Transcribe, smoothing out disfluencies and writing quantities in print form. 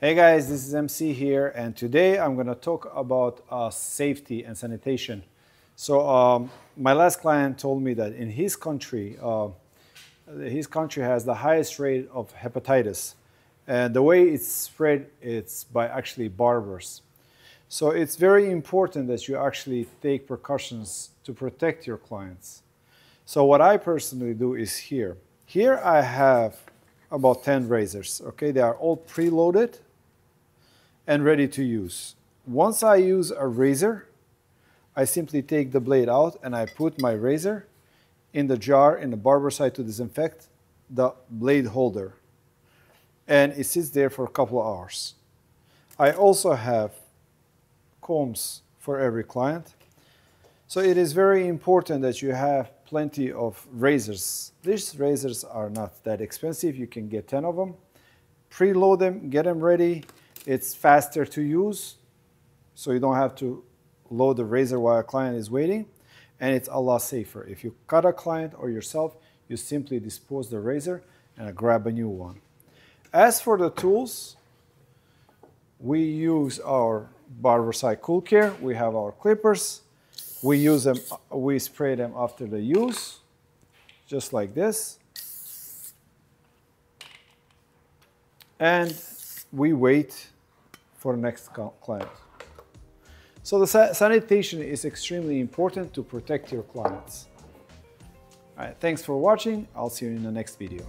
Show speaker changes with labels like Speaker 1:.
Speaker 1: Hey guys, this is MC here, and today I'm going to talk about safety and sanitation. My last client told me that in his country has the highest rate of hepatitis, and the way it's spread, it's by actually barbers. So it's very important that you actually take precautions to protect your clients. So what I personally do is here. Here I have about 10 razors, okay? They are all preloaded and ready to use. Once I use a razor, I simply take the blade out and I put my razor in the jar in the barber side to disinfect the blade holder. And it sits there for a couple of hours. I also have combs for every client. So it is very important that you have plenty of razors. These razors are not that expensive. You can get 10 of them. Preload them, get them ready. It's faster to use, so you don't have to load the razor while a client is waiting, and it's a lot safer. If you cut a client or yourself, you simply dispose the razor and grab a new one. As for the tools, we use our Barberside Cool Care. We have our clippers. We use them, we spray them after the use, just like this. And we wait for the next client. So the sanitation is extremely important to protect your clients. All right, thanks for watching. I'll see you in the next video.